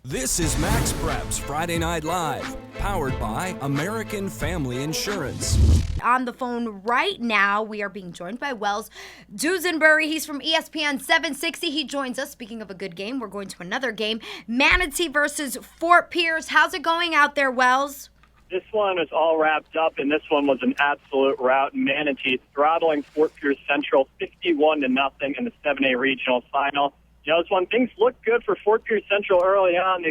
This is MaxPreps Friday Night Live, powered by American Family Insurance. On the phone right now, we are being joined by Wells Dusenbury. He's from ESPN 760. He joins us. Speaking of a good game, we're going to another game. Manatee versus Fort Pierce. How's it going out there, Wells? This one is all wrapped up, and this one was an absolute rout. Manatee throttling Fort Pierce Central 51-0 in the 7A regional final. You know, this one, things looked good for Fort Pierce Central early on.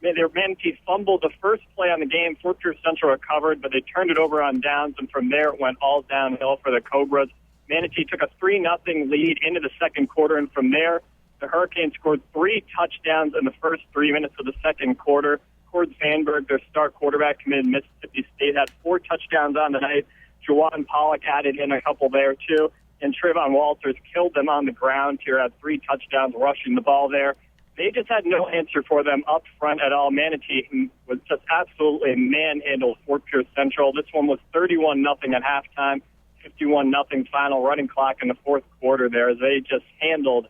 Their Manatee fumbled the first play on the game. Fort Pierce Central recovered, but they turned it over on downs, and from there it went all downhill for the Cobras. Manatee took a 3-0 lead into the second quarter, and from there, the Hurricanes scored 3 touchdowns in the first 3 minutes of the second quarter. Cord Sandberg, their star quarterback, committed Mississippi State, had 4 touchdowns on the night. Jawan Pollock added in a couple there, too. And Trayvon Walters killed them on the ground here, had 3 touchdowns rushing the ball there. They just had no answer for them up front at all. Manatee was just absolutely manhandled Fort Pierce Central. This one was 31-0 at halftime, 51-0 final running clock in the fourth quarter there as they just handled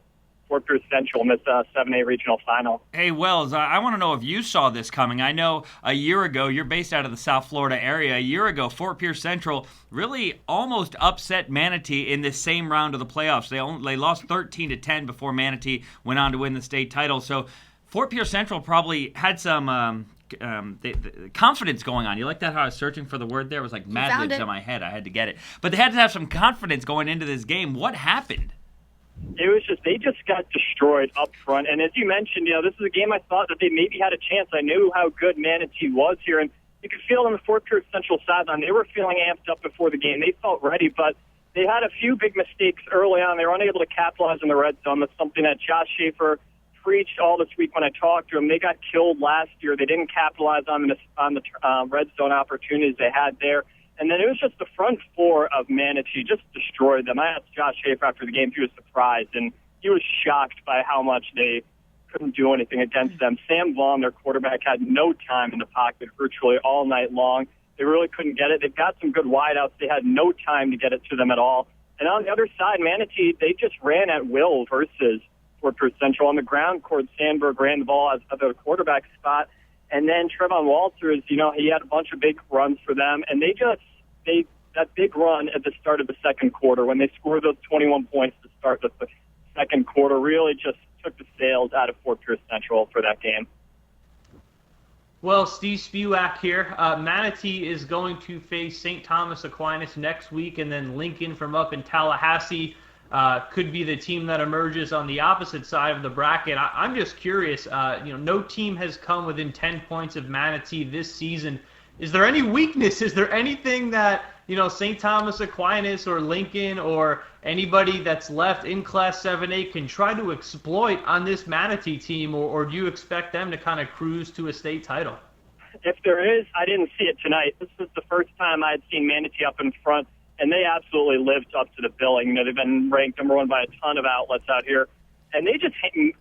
Fort Pierce Central in this 7A regional final. Hey, Wells, I want to know if you saw this coming. I know a year ago, you're based out of the South Florida area. A year ago, Fort Pierce Central really almost upset Manatee in this same round of the playoffs. They lost 13-10 before Manatee went on to win the state title. So Fort Pierce Central probably had some the confidence going on. You like that, how I was searching for the word there? It was like Mad Libs in my head. I had to get it. But they had to have some confidence going into this game. What happened? It was just, they just got destroyed up front. And as you mentioned, you know, this is a game I thought that they maybe had a chance. I knew how good Manatee was here, and you could feel on the Fort Pierce Central sideline. They were feeling amped up before the game. They felt ready, but they had a few big mistakes early on. They were unable to capitalize in the red zone. That's something that Josh Schaefer preached all this week when I talked to him. They got killed last year. They didn't capitalize on the red zone opportunities they had there. And then it was just the front four of Manatee just destroyed them. I asked Josh Schaefer after the game if he was surprised, and he was shocked by how much they couldn't do anything against them. Sam Vaughn, their quarterback, had no time in the pocket virtually all night long. They really couldn't get it. They've got some good wideouts. They had no time to get it to them at all. And on the other side, Manatee, they just ran at will versus Fort Pierce Central. On the ground, Cord Sandberg ran the ball as the quarterback spot. And then Trayvon Walters, you know, he had a bunch of big runs for them. And that big run at the start of the second quarter, when they scored those 21 points to start the second quarter, really just took the sails out of Fort Pierce Central for that game. Well, Steve Spewak here. Manatee is going to face St. Thomas Aquinas next week, and then Lincoln from up in Tallahassee could be the team that emerges on the opposite side of the bracket. I'm just curious. No team has come within 10 points of Manatee this season. Is there any weakness? Is there anything that, St. Thomas Aquinas or Lincoln or anybody that's left in Class 7A can try to exploit on this Manatee team, or do you expect them to kind of cruise to a state title? If there is, I didn't see it tonight. This was the first time I'd seen Manatee up in front, and they absolutely lived up to the billing. They've been ranked number 1 by a ton of outlets out here, and they just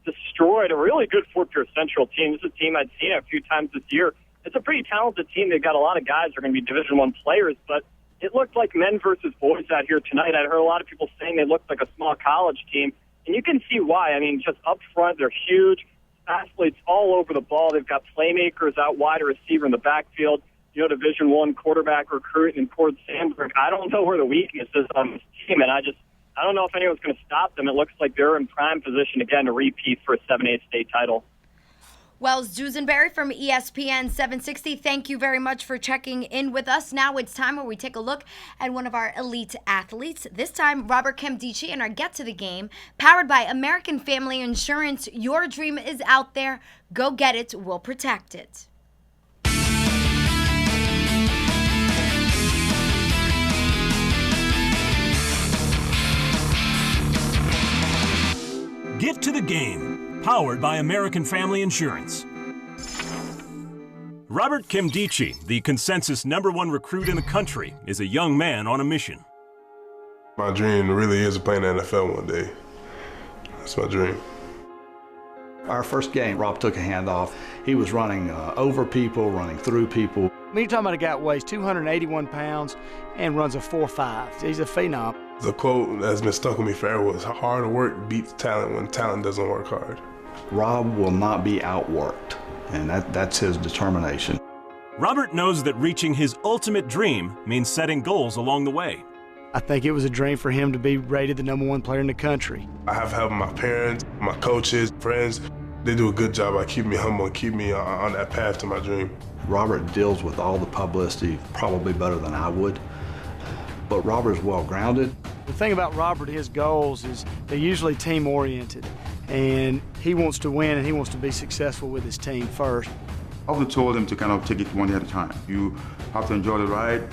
destroyed a really good Fort Pierce Central team. This is a team I'd seen a few times this year. It's a pretty talented team. They've got a lot of guys who are going to be Division I players, but it looked like men versus boys out here tonight. I heard a lot of people saying they looked like a small college team, and you can see why. I mean, just up front, they're huge, athletes all over the ball. They've got playmakers out wide, a receiver in the backfield, Division I quarterback recruit and Cord Sandberg. I don't know where the weakness is on this team, and I don't know if anyone's going to stop them. It looks like they're in prime position again to repeat for a 7A state title. Wells Dusenbury from ESPN 760, thank you very much for checking in with us. Now it's time where we take a look at one of our elite athletes. This time, Robert Camdici in our Get to the Game, powered by American Family Insurance. Your dream is out there. Go get it. We'll protect it. Get to the Game, powered by American Family Insurance. Robert Camdici, the consensus #1 recruit in the country, is a young man on a mission. My dream really is to play in the NFL one day. That's my dream. Our first game, Rob took a handoff. He was running over people, running through people. You're talking about a guy that weighs 281 pounds and runs a 4.5. He's a phenom. The quote that's been stuck with me forever was, hard work beats talent when talent doesn't work hard. Rob will not be outworked. and that's his determination. Robert knows that reaching his ultimate dream means setting goals along the way. I think it was a dream for him to be rated the #1 player in the country. I have help my parents, my coaches, friends. They do a good job by keeping me humble and keep me on that path to my dream. Robert deals with all the publicity probably better than I would, but Robert's well-grounded. The thing about Robert, his goals is they're usually team-oriented, and he wants to win and he wants to be successful with his team first. I often told him to kind of take it one day at a time. You have to enjoy the ride,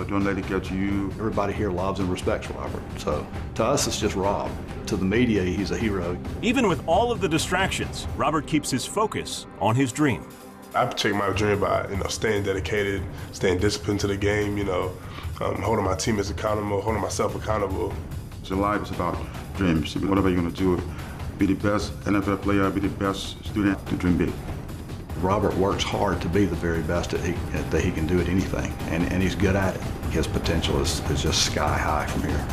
don't let it get to you. Everybody here loves and respects Robert, so to us it's just Rob. To the media, he's a hero. Even with all of the distractions, Robert keeps his focus on his dream. I protect my dream by, staying dedicated, staying disciplined to the game, holding my teammates accountable, holding myself accountable. So life is about dreams. Whatever you're going to do, be the best NFL player, be the best student to dream big. Robert works hard to be the very best that he can do at anything, and he's good at it. His potential is just sky high from here.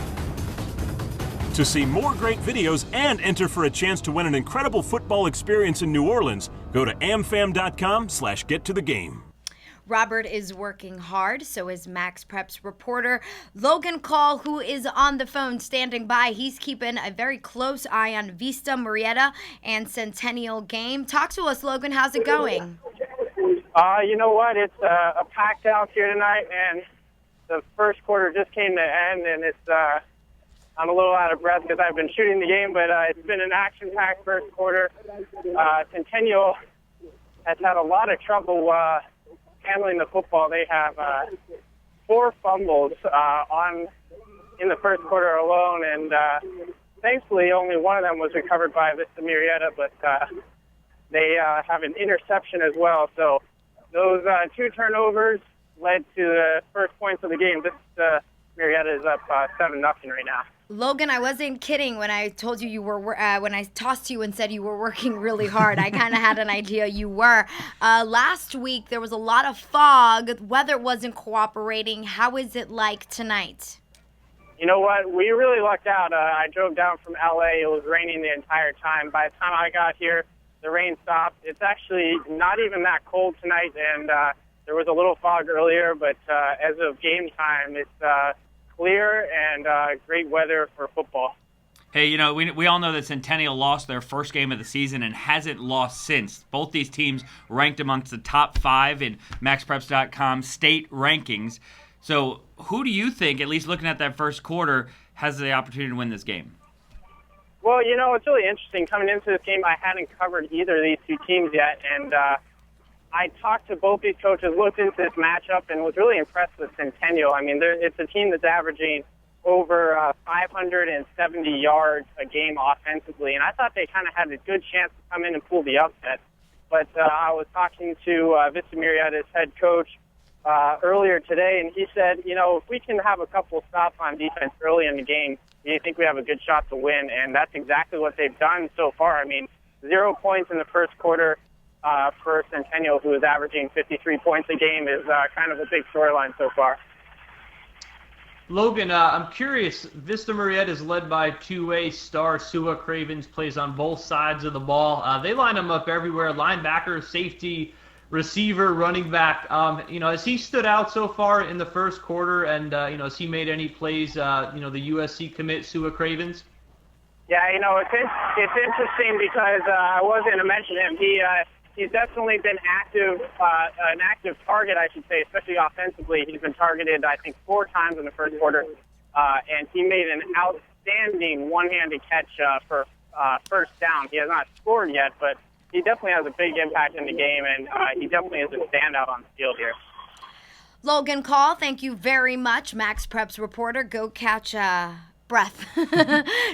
To see more great videos and enter for a chance to win an incredible football experience in New Orleans, go to amfam.com/gettothegame. Robert is working hard, so is MaxPreps reporter Logan Call, who is on the phone standing by. He's keeping a very close eye on Vista, Marietta, and Centennial game. Talk to us, Logan. How's it going? You know what? It's a packed house here tonight, and the first quarter just came to end, and I'm a little out of breath because I've been shooting the game, but it's been an action-packed first quarter. Centennial has had a lot of trouble handling the football. They have 4 fumbles in the first quarter alone, and thankfully only one of them was recovered by Vista Marietta, but they have an interception as well. So those 2 turnovers led to the first points of the game. Vista Marietta is up 7-0 right now. Logan, I wasn't kidding when I told you were when I tossed you and said you were working really hard. I kind of had an idea you were. Last week there was a lot of fog. The weather wasn't cooperating. How is it like tonight? You know what? We really lucked out. I drove down from LA. It was raining the entire time. By the time I got here, the rain stopped. It's actually not even that cold tonight, and there was a little fog earlier, but as of game time, it's clear and great weather for football. Hey, we all know that Centennial lost their first game of the season and hasn't lost since. Both these teams ranked amongst the top 5 in MaxPreps.com state rankings. So who do you think, at least looking at that first quarter, has the opportunity to win this game? Well, it's really interesting. Coming into this game, I hadn't covered either of these 2 teams yet, and I talked to both these coaches, looked into this matchup, and was really impressed with Centennial. I mean, it's a team that's averaging over 570 yards a game offensively, and I thought they kind of had a good chance to come in and pull the upset. But I was talking to Vista Marietta's head coach earlier today, and he said, if we can have a couple stops on defense early in the game, I think we have a good shot to win, and that's exactly what they've done so far. I mean, 0 points in the first quarter. For Centennial, who is averaging 53 points a game, is kind of a big storyline so far. Logan, I'm curious. Vista Marietta is led by 2A star Sua Cravens, plays on both sides of the ball. They line him up everywhere: linebacker, safety, receiver, running back. Has he stood out so far in the first quarter? And has he made any plays? The USC commit Sua Cravens. Yeah, it's interesting because I was going to mention him. He's definitely been active, an active target, I should say, especially offensively. He's been targeted, I think, 4 times in the first quarter, and he made an outstanding one-handed catch for first down. He has not scored yet, but he definitely has a big impact in the game, and he definitely is a standout on the field here. Logan Call, thank you very much. MaxPreps reporter, go catch breath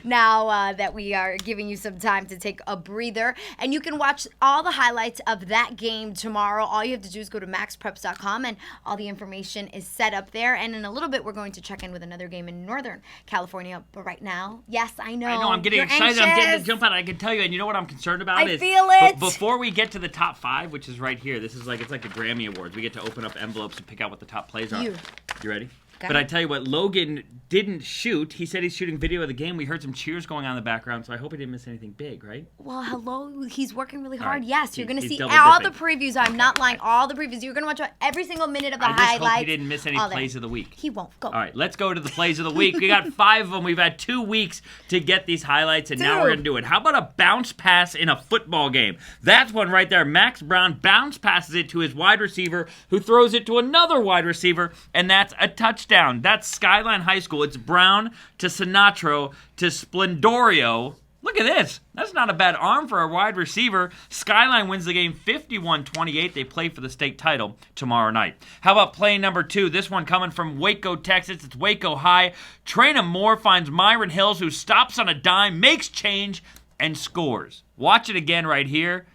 now that we are giving you some time to take a breather. And you can watch all the highlights of that game tomorrow. All you have to do is go to maxpreps.com, and all the information is set up there. And in a little bit, we're going to check in with another game in Northern California. But right now, yes, I know. I'm getting excited. Anxious. I'm getting to jump out. I can tell you. And you know what I'm concerned about? I feel it. Before we get to the top 5, which is right here, it's like the Grammy Awards. We get to open up envelopes and pick out what the top plays are. You ready? But I tell you what, Logan didn't shoot. He said he's shooting video of the game. We heard some cheers going on in the background, so I hope he didn't miss anything big, right? Well, hello. He's working really hard. Right. Yes, you're going to He's see double all the dipping. previews. I'm not lying. All the previews. You're going to watch every single minute of the I just highlights. hope he didn't miss any all there. plays of the week. He won't. Go. All right, let's go to the plays of the week. We got 5 of them. We've had 2 weeks to get these highlights, and now we're going to do it. How about a bounce pass in a football game? That's one right there. Max Brown bounce passes it to his wide receiver, who throws it to another wide receiver, and that's a touchdown. That's Skyline High School. It's Brown to Sinatro to Splendorio. Look at this. That's not a bad arm for a wide receiver. Skyline wins the game 51-28. They play for the state title tomorrow night. How about play number 2? This one coming from Waco, Texas. It's Waco High. Trina Moore finds Myron Hills, who stops on a dime, makes change, and scores. Watch it again right here.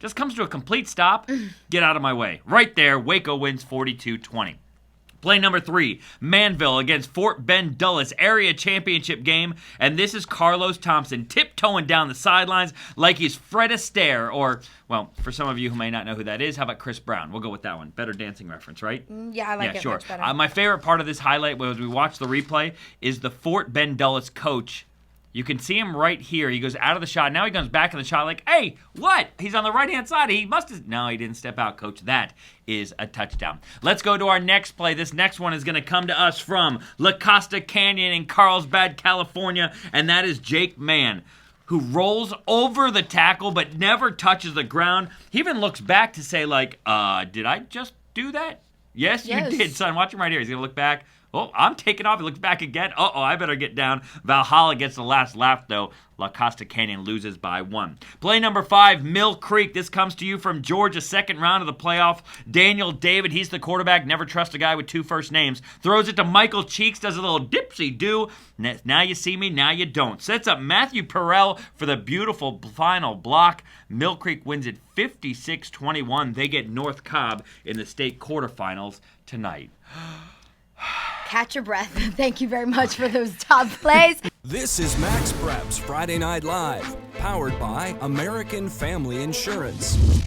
Just comes to a complete stop. Get out of my way. Right there, Waco wins 42-20. Play number 3, Manville against Fort Bend Dulles area championship game, and this is Carlos Thompson tiptoeing down the sidelines like he's Fred Astaire, or, well, for some of you who may not know who that is, how about Chris Brown? We'll go with that one. Better dancing reference, right? Yeah, I like it sure. much better. My favorite part of this highlight, as we watch the replay, is the Fort Bend Dulles coach. You can see him right here. He goes out of the shot. Now he comes back in the shot like, hey, what? He's on the right-hand side. He must have... No, he didn't step out, coach. That is a touchdown. Let's go to our next play. This next one is going to come to us from La Costa Canyon in Carlsbad, California, and that is Jake Mann, who rolls over the tackle but never touches the ground. He even looks back to say, like, did I just do that? Yes, you did, son. Watch him right here. He's going to look back. Oh, I'm taking off. He looks back again. Uh-oh, I better get down. Valhalla gets the last laugh, though. La Costa Canyon loses by 1. Play number 5, Mill Creek. This comes to you from Georgia, second round of the playoff. Daniel David, he's the quarterback. Never trust a guy with 2 first names. Throws it to Michael Cheeks, does a little dipsy-do. Now you see me, now you don't. Sets up Matthew Perrell for the beautiful final block. Mill Creek wins it 56-21. They get North Cobb in the state quarterfinals tonight. Catch your breath. Thank you very much for those top plays. This is MaxPreps Friday Night Live, powered by American Family Insurance.